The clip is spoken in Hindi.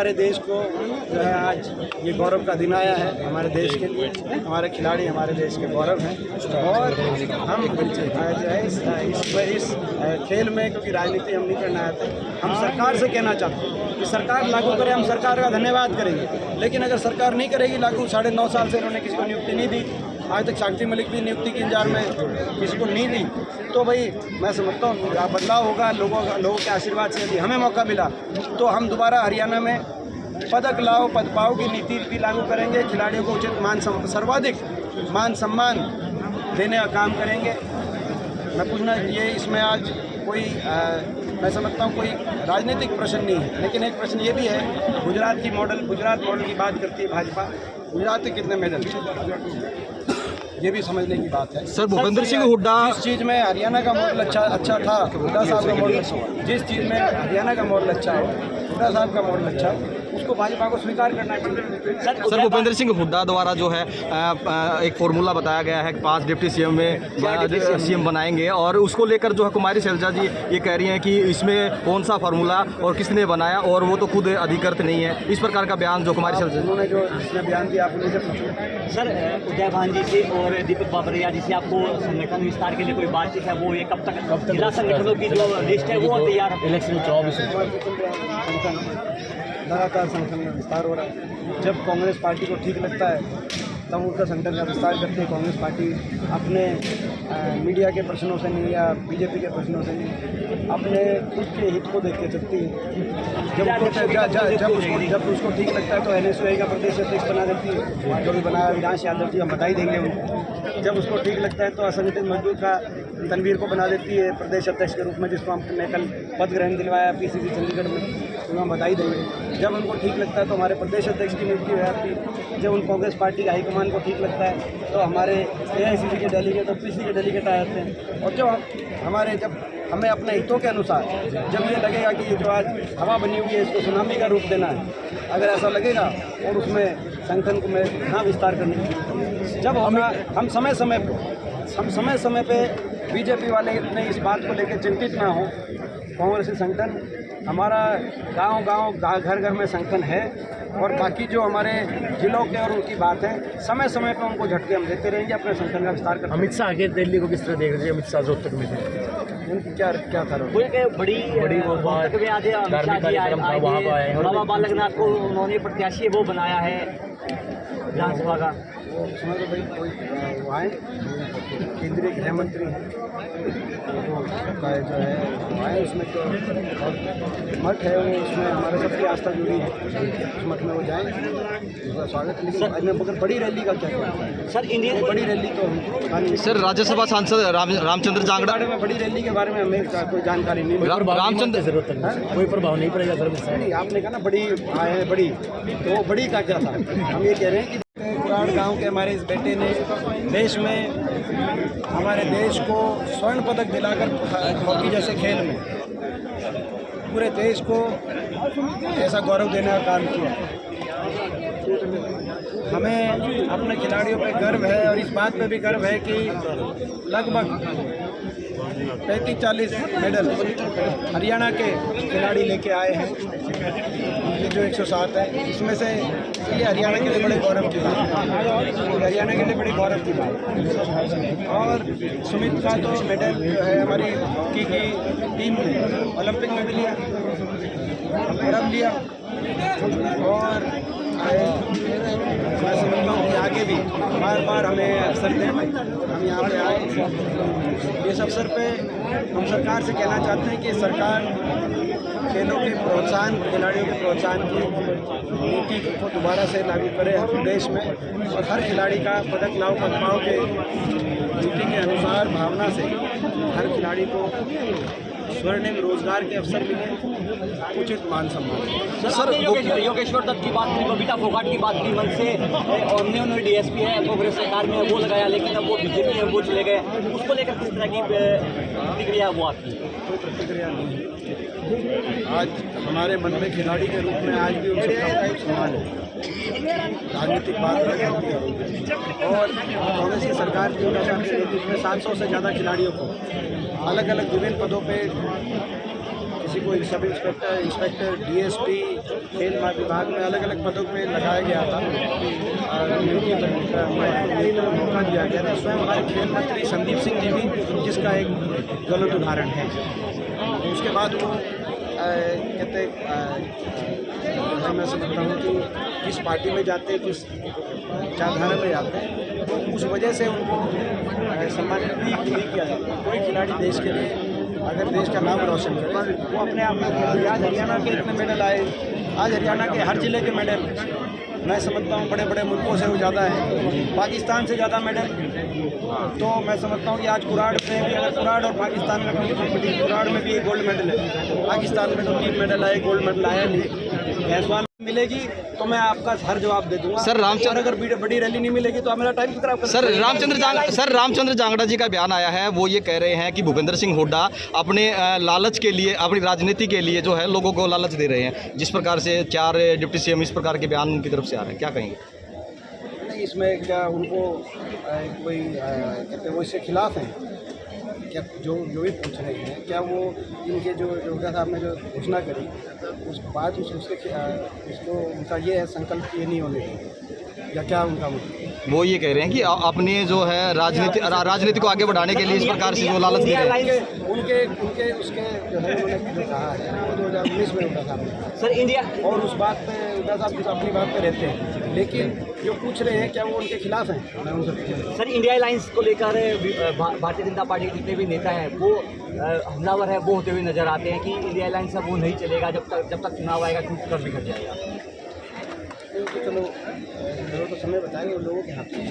हमारे देश को जो है आज ये गौरव का दिन आया है हमारे देश के लिए। हमारे खिलाड़ी हमारे देश के गौरव हैं और हम जो है इस खेल में, क्योंकि राजनीति हम नहीं करना आते, हम सरकार से कहना चाहते हैं कि सरकार लागू करे। हम सरकार का धन्यवाद करेंगे, लेकिन अगर सरकार नहीं करेगी लागू, 9.5 साल से उन्होंने किसी को नियुक्ति नहीं दी, आज तक साक्षी मलिक भी नियुक्ति के इंतजार में किसी को नहीं दी, तो भाई मैं समझता हूँ बदलाव होगा लोगों के आशीर्वाद से। यदि हमें मौका मिला तो हम दोबारा हरियाणा में पदक लाओ पद पाओ की नीति भी लागू करेंगे। खिलाड़ियों को उचित सर्वाधिक मान सम्मान देने का काम करेंगे। मैं पूछना ये इसमें आज कोई मैं समझता हूँ कोई राजनीतिक प्रश्न नहीं है, लेकिन एक प्रश्न ये भी है, गुजरात मॉडल की बात करती है भाजपा। गुजरात के कितने मेडल, ये भी समझने की बात है। सर भूपेंद्र सिंह हुड्डा, जिस चीज़ में हरियाणा का मॉडल अच्छा था, हुड्डा साहब का मॉडल, जिस चीज़ में हरियाणा का मॉडल अच्छा हो, हुड्डा साहब का मॉडल अच्छा हो, उसको भाजपा को स्वीकार करना चाहिए। सर भूपेंद्र सिंह हुड्डा द्वारा जो है एक फॉर्मूला बताया गया है कि 5 डिप्टी सीएम में सीएम बनाएंगे, और उसको लेकर जो है कुमारी शैलजा जी ये कह रही हैं कि इसमें कौन सा फार्मूला और किसने बनाया, और वो तो खुद अधिकृत नहीं है। इस प्रकार का बयान जो कुमारी शैलजा उन्होंने जो जिसने बयान दिया, आप उन्हीं से पूछिए। सर उदय भान जी से और दीपक बाबरिया जी से आपको संगठन विस्तार के लिए कोई बातचीत है, वो ये कब तक जिला संगठनों की जो लिस्ट है वो तैयार? इलेक्शन 24 लगातार संगठन का विस्तार हो रहा है। जब कांग्रेस पार्टी को ठीक लगता है तब उनका संगठन का विस्तार करते हैं। कांग्रेस पार्टी अपने मीडिया के प्रश्नों से नहीं या बीजेपी के प्रश्नों से नहीं, अपने खुद के हित को देख के चलती है। जब उसको ठीक लगता है तो NSUI का प्रदेश अध्यक्ष बना देती है, जो भी बनाया अविनाश यादव जी, हम बधाई देंगे उनको। जब उसको ठीक लगता है तो असंगठित मजदूर का तनवीर को बना देती है प्रदेश अध्यक्ष के रूप में, जिसको हमने कल पद ग्रहण दिलवाया PCC चंडीगढ़ में, तो हम बधाई देंगे। जब उनको ठीक लगता है तो हमारे प्रदेश अध्यक्ष की नियुक्ति हो जाती है। जब उन कांग्रेस पार्टी के हाईकमान को ठीक लगता है तो हमारे AICC के डेलीगेट और PC के डेलीगेट आ जाते हैं। और जब हमें अपने हितों के अनुसार जब ये लगेगा कि ये जो आज हवा बनी हुई है इसको सुनामी का रूप देना है, अगर ऐसा लगेगा और उसमें संगठन को मैं यहाँ विस्तार करने की, जब हम समय समय पे बीजेपी वाले इतने इस बात को लेकर चिंतित ना हो। कांग्रेसी संगठन हमारा गांव घर में संगठन है, और बाकी जो हमारे जिलों के और उनकी बात है, समय समय पर उनको झटके हम देते रहेंगे, अपने संगठन का विस्तार करते। अमित शाह के दिल्ली को किस तरह देख रहे हैं? अमित शाह रोहतक में थे, उनकी क्या था बड़ी रोहतक में आधे अमित शाह जी आए, बाबा बालकनाथ को उन्होंने प्रत्याशी वो बनाया है विधानसभा का। उसमें तो भाई कोई वो आए केंद्रीय गृह मंत्री हैं, जो है वो आए, उसमें तो मठ है वो, उसमें हमारे सबकी आस्था जुड़ी है, उस मठ में वो जाएँ, उसका स्वागत है। लेकिन मगर बड़ी रैली का क्या है सर? इंडियन बड़ी रैली तो सर राज्यसभा सांसद रामचंद्र जांगड़ा में बड़ी रैली के बारे में हमें कोई जानकारी नहीं। रामचंद्र जरूरत है, कोई प्रभाव नहीं पड़ेगा सर? नहीं, आपने कहा ना बड़ी आए हैं बड़ी, तो वो बड़ी का क्या था? हम ये कह रहे हैं कि पुराण गांव के हमारे इस बेटे ने देश में हमारे देश को स्वर्ण पदक दिलाकर हॉकी जैसे खेल में पूरे देश को ऐसा गौरव देने का काम किया। हमें अपने खिलाड़ियों पे गर्व है, और इस बात पे भी गर्व है कि लगभग 35-40 मेडल हरियाणा के खिलाड़ी लेके आए हैं। ये जो 107 है, इसमें से ये हरियाणा के लिए बड़े गौरव की बात है, हरियाणा के लिए बड़ी गौरव की बात है। और सुमित का तो मेडल जो है हमारी हॉकी की टीम ने ओलंपिक में भी लिया, गौरव लिया, और मैं समझता हूँ कि आगे भी बार हमें अवसर दें, हम यहाँ पे आए। इस अवसर पे हम सरकार से कहना चाहते हैं कि सरकार खेलों के प्रोत्साहन, खिलाड़ियों के प्रोत्साहन की नीति को दोबारा से लागू करे हर देश में, और हर खिलाड़ी का पदक लाओ पद पाओ के नीति के अनुसार भावना से हर खिलाड़ी को स्वर्णिम रोजगार के अवसर मिले, उचित मान सम्मान। सर योगेश्वर दत्त की बात की, बबीता फोगाट की बात की, मन से और उन्होंने DSP है कांग्रेस सरकार में वो लगाया, लेकिन अब वो बीजेपी में वो चले गए, उसको लेकर किस तरह की प्रतिक्रिया वो आपकी? कोई प्रतिक्रिया नहीं। आज हमारे मन में खिलाड़ी के रूप में आज भी उन सबका एक सम्मान है। राजनीतिक बात है, और कांग्रेस की सरकार की होना चाहती है, जिसमें 700 से ज़्यादा खिलाड़ियों को अलग अलग विभिन्न पदों पे किसी को सब इंस्पेक्टर डीएसपी खेल विभाग में अलग अलग पदों पे लगाया गया था और उनकी तरफ मौका दिया गया था। स्वयं हमारे खेल मंत्री संदीप सिंह जी भी जिसका एक गलत उदाहरण है। तो उसके बाद वो कहते मैं समझता हूँ कि किस पार्टी में जाते हैं, किस विचारधारा में जाते हैं, तो उस वजह से उनको सम्मानित नहीं किया जाता। कोई खिलाड़ी देश के लिए अगर देश का नाम रोशन करे वो अपने आप में, आज हरियाणा के इतने मेडल आए, आज हरियाणा के हर जिले के मेडल मैं समझता हूँ बड़े बड़े मुल्कों से वो ज़्यादा है, पाकिस्तान से ज़्यादा मेडल। तो मैं समझता हूँ कि आज कुराड़ में भी, अगर कुराड़ और पाकिस्तान में कॉम्पिटिशन, कुराड़ में भी एक गोल्ड मेडल है, पाकिस्तान में तो 3 मेडल आए, गोल्ड मेडल आया नहीं। भैंसवाल मिलेगी तो मैं आपका हर जवाब दे दूंगा सर। रामचंद्र, अगर बड़ी रैली नहीं मिलेगी तो आप मेरा टाइम खराब कर सर रामचंद्र जांगड़ा जी का बयान आया है, वो ये कह रहे हैं कि भूपेंद्र सिंह हुड्डा अपने लालच के लिए, अपनी राजनीति के लिए जो है लोगों को लालच दे रहे हैं। जिस प्रकार से 4 डिप्टी सीएम इस प्रकार के बयान उनकी तरफ से आ रहे हैं, क्या कहेंगे? नहीं, इसमें क्या उनको कोई कहते वो इसके खिलाफ हैं क्या? जो भी पूछ रहे हैं, क्या वो इनके जो हुड्डा साहब ने जो घोषणा करी उस बात उसको उनका ये है संकल्प ये नहीं होने देंगे, या क्या उनका मतलब? वो ये कह रहे हैं कि अपने जो है राजनीति को आगे बढ़ाने के लिए इस प्रकार से जो लालच दे रहे हैं। उनके उसके जो है उन्होंने जो कहा है वो 2019 में हुड्डा साहब ने सर इंडिया और उस बात पे हुड्डा साहब अपनी बात पे रहते हैं, लेकिन जो पूछ रहे हैं क्या वो उनके खिलाफ हैं? मैं उनसे पूछ सर इंडिया अलायंस को लेकर भारतीय जनता पार्टी के जितने भी नेता हैं वो हमलावर है वो होते हुए नजर आते हैं कि इंडिया अलायंस अब वो नहीं चलेगा जब तक चुनाव आएगा, टूट कर बिखर जाएगा। चलो तो समय बताएंगे उन लोगों के हाथ में।